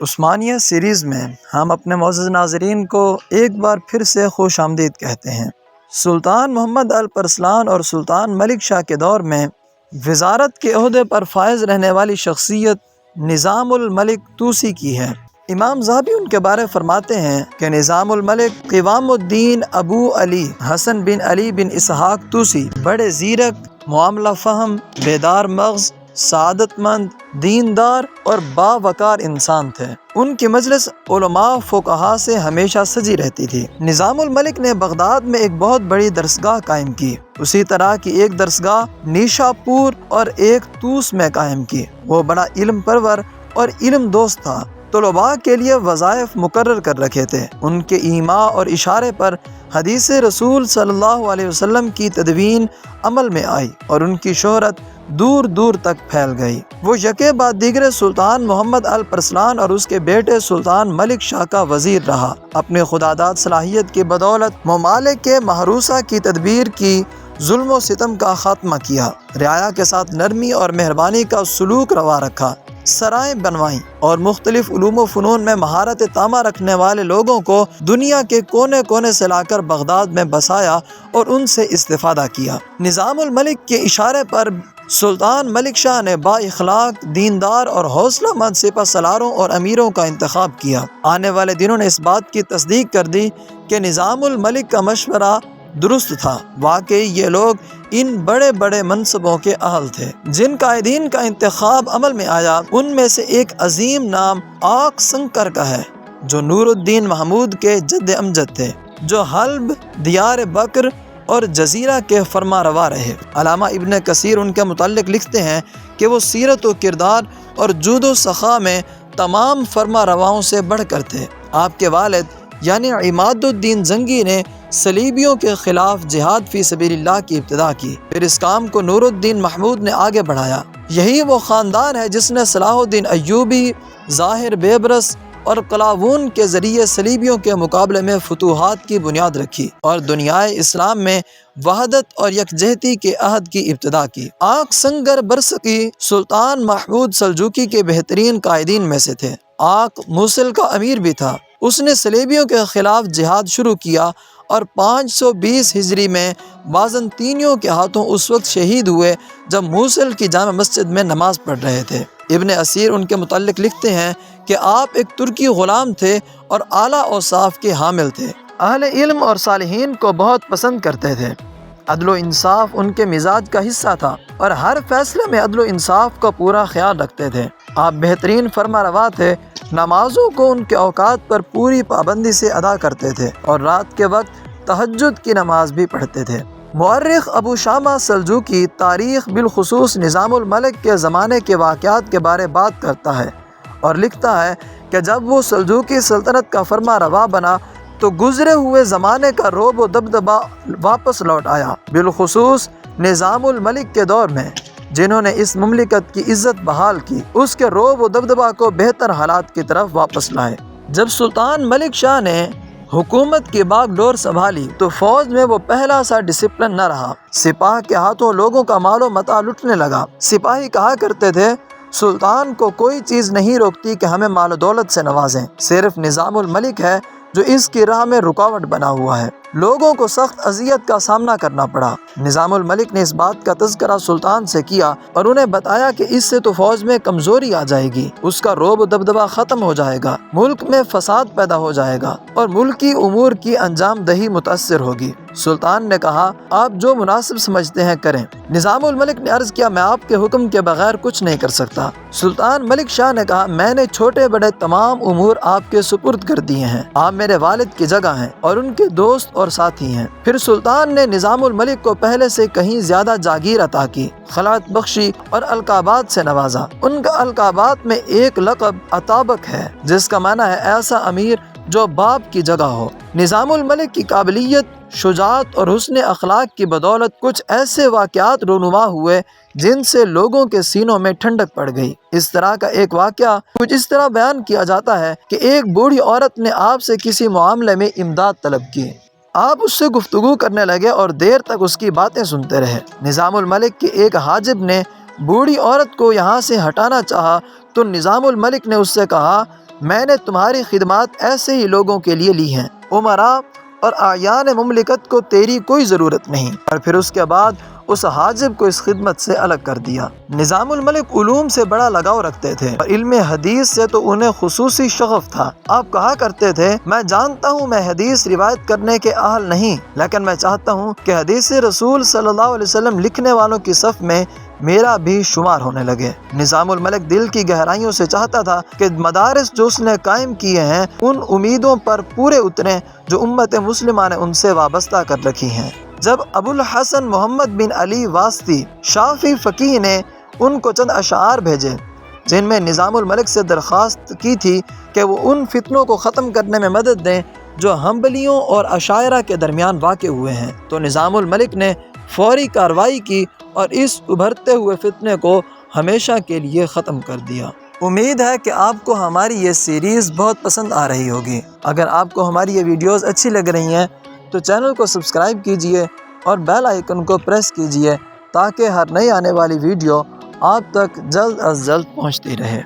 عثمانیہ series میں ہم اپنے معزز ناظرین کو ایک بار پھر سے خوش آمدید کہتے ہیں۔ سلطان محمد الپرسلان اور سلطان ملک شاہ کے دور میں وزارت کے عہدے پر فائز رہنے والی شخصیت نظام الملک طوسی کی ہے۔ امام ذہبی ان کے بارے فرماتے ہیں کہ نظام الملک قوام الدین ابو علی حسن بن علی بن اسحاق طوسی بڑے زیرک، معاملہ فہم، بیدار مغز، سعادت مند، دیندار اور باوقار انسان تھے۔ ان کی مجلس علماء فقہاء سے ہمیشہ سجی رہتی تھی۔ نظام الملک نے بغداد میں ایک بہت بڑی درسگاہ قائم کی، اسی طرح کی ایک درسگاہ نیشا پور اور ایک طوس میں قائم کی۔ وہ بڑا علم پرور اور علم دوست تھا، طلباء کے لیے وظائف مقرر کر رکھے تھے۔ ان کے ایما اور اشارے پر حدیث رسول صلی اللہ علیہ وسلم کی تدوین عمل میں آئی اور ان کی شہرت دور دور تک پھیل گئی۔ وہ یکے بعد دیگر سلطان محمد الپرسلان اور اس کے بیٹے سلطان ملک شاہ کا وزیر رہا۔ اپنے خداداد صلاحیت کی بدولت ممالک کے محروسہ کی تدبیر کی، ظلم و ستم کا خاتمہ کیا، رعایا کے ساتھ نرمی اور مہربانی کا سلوک روا رکھا، سرائیں بنوائیں اور مختلف علوم و فنون میں مہارت تامہ رکھنے والے لوگوں کو دنیا کے کونے کونے سے لا کر بغداد میں بسایا اور ان سے استفادہ کیا۔ نظام الملک کے اشارے پر سلطان ملک شاہ نے با اخلاق، دیندار اور حوصلہ مند سپہ سالاروں اور امیروں کا انتخاب کیا۔ آنے والے دنوں نے اس بات کی تصدیق کر دی کہ نظام الملک کا مشورہ درست تھا۔ واقعی یہ لوگ ان بڑے بڑے منصبوں کے اہل تھے۔ جن قائدین کا انتخاب عمل میں آیا، ان میں سے ایک عظیم نام آق سنکر کا ہے، جو نور الدین محمود کے جد امجد تھے، جو حلب، دیار بکر اور جزیرہ کے فرما روا رہے۔ علامہ ابن کثیر ان کے متعلق لکھتے ہیں کہ وہ سیرت و کردار اور جود و سخا میں تمام فرما رواؤں سے بڑھ کر تھے۔ آپ کے والد یعنی عماد الدین زنگی نے صلیبیوں کے خلاف جہاد فی سبیل اللہ کی ابتدا کی، پھر اس کام کو نور الدین محمود نے آگے بڑھایا۔ یہی وہ خاندان ہے جس نے صلاح الدین ایوبی، ظاہر بیبرس اور قلاوون کے ذریعے صلیبیوں کے مقابلے میں فتوحات کی بنیاد رکھی اور دنیائے اسلام میں وحدت اور یکجہتی کے عہد کی ابتدا کی۔ آق سنگر برسقی سلطان محمود سلجوقی کے بہترین قائدین میں سے تھے۔ آق موصل کا امیر بھی تھا۔ اس نے صلیبیوں کے خلاف جہاد شروع کیا اور 520 ہجری میں بازنطینیوں کے ہاتھوں اس وقت شہید ہوئے جب موصل کی جامع مسجد میں نماز پڑھ رہے تھے۔ ابن اسیر ان کے متعلق لکھتے ہیں کہ آپ ایک ترکی غلام تھے اور اعلیٰ اوصاف کے حامل تھے۔ اہل علم اور صالحین کو بہت پسند کرتے تھے۔ عدل و انصاف ان کے مزاج کا حصہ تھا اور ہر فیصلے میں عدل و انصاف کا پورا خیال رکھتے تھے۔ آپ بہترین فرما روا تھے، نمازوں کو ان کے اوقات پر پوری پابندی سے ادا کرتے تھے اور رات کے وقت تہجد کی نماز بھی پڑھتے تھے۔ مورخ ابو شامہ سلجوقی تاریخ بالخصوص نظام الملک کے زمانے کے واقعات کے بارے بات کرتا ہے اور لکھتا ہے کہ جب وہ سلجوقی سلطنت کا فرما روا بنا تو گزرے ہوئے زمانے کا رعب و دبدبہ واپس لوٹ آیا، بالخصوص نظام الملک کے دور میں، جنہوں نے اس مملکت کی عزت بحال کی، اس کے رعب و دبدبہ کو بہتر حالات کی طرف واپس لائے۔ جب سلطان ملک شاہ نے حکومت کی باغ ڈور سنبھالی تو فوج میں وہ پہلا سا ڈسپلن نہ رہا۔ سپاہ کے ہاتھوں لوگوں کا مال و متاع لٹنے لگا۔ سپاہی کہا کرتے تھے، سلطان کو کوئی چیز نہیں روکتی کہ ہمیں مال و دولت سے نوازیں، صرف نظام الملک ہے جو اس کی راہ میں رکاوٹ بنا ہوا ہے۔ لوگوں کو سخت اذیت کا سامنا کرنا پڑا۔ نظام الملک نے اس بات کا تذکرہ سلطان سے کیا اور انہیں بتایا کہ اس سے تو فوج میں کمزوری آ جائے گی، اس کا رعب و دبدبہ ختم ہو جائے گا، ملک میں فساد پیدا ہو جائے گا اور ملکی امور کی انجام دہی متاثر ہوگی۔ سلطان نے کہا، آپ جو مناسب سمجھتے ہیں کریں۔ نظام الملک نے عرض کیا، میں آپ کے حکم کے بغیر کچھ نہیں کر سکتا۔ سلطان ملک شاہ نے کہا، میں نے چھوٹے بڑے تمام امور آپ کے سپرد کر دیے ہیں، آپ میرے والد کی جگہ ہیں اور ان کے دوست اور ساتھی ہیں۔ پھر سلطان نے نظام الملک کو پہلے سے کہیں زیادہ جاگیر عطا کی، خلعت بخشی اور القابات سے نوازا۔ ان کا القابات میں ایک لقب عطابک ہے، جس کا معنی ہے ایسا امیر جو باپ کی جگہ ہو۔ نظام الملک کی قابلیت، شجاعت اور حسن اخلاق کی بدولت کچھ ایسے واقعات رونما ہوئے جن سے لوگوں کے سینوں میں ٹھنڈک پڑ گئی۔ اس طرح کا ایک واقعہ کچھ اس طرح بیان کیا جاتا ہے کہ ایک بوڑھی عورت نے آپ سے کسی معاملے میں امداد طلب کی۔ آپ اس سے گفتگو کرنے لگے اور دیر تک اس کی باتیں سنتے رہے۔ نظام الملک کے ایک حاجب نے بوڑھی عورت کو یہاں سے ہٹانا چاہا تو نظام الملک نے اس سے کہا، میں نے تمہاری خدمات ایسے ہی لوگوں کے لیے لی ہیں، امراء اور اعیان مملکت کو تیری کوئی ضرورت نہیں۔ اور پھر اس کے بعد اس حاجب کو اس خدمت سے الگ کر دیا۔ نظام الملک علوم سے بڑا لگاؤ رکھتے تھے اور علم حدیث سے تو انہیں خصوصی شغف تھا۔ آپ کہا کرتے تھے، میں جانتا ہوں میں حدیث روایت کرنے کے اہل نہیں، لیکن میں چاہتا ہوں کہ حدیث رسول صلی اللہ علیہ وسلم لکھنے والوں کی صف میں میرا بھی شمار ہونے لگے۔ نظام الملک دل کی گہرائیوں سے چاہتا تھا کہ مدارس جو اس نے قائم کیے ہیں ان امیدوں پر پورے اتریں جو امت مسلمہ نے ان سے وابستہ کر رکھی ہیں۔ جب ابو الحسن محمد بن علی واسطی شافعی فقیہ نے ان کو چند اشعار بھیجے جن میں نظام الملک سے درخواست کی تھی کہ وہ ان فتنوں کو ختم کرنے میں مدد دیں جو حنبلیوں اور اشاعرہ کے درمیان واقع ہوئے ہیں، تو نظام الملک نے فوری کارروائی کی اور اس ابھرتے ہوئے فتنے کو ہمیشہ کے لیے ختم کر دیا۔ امید ہے کہ آپ کو ہماری یہ سیریز بہت پسند آ رہی ہوگی۔ اگر آپ کو ہماری یہ ویڈیوز اچھی لگ رہی ہیں تو چینل کو سبسکرائب کیجئے اور بیل آئیکن کو پریس کیجئے تاکہ ہر نئی آنے والی ویڈیو آپ تک جلد از جلد پہنچتی رہے۔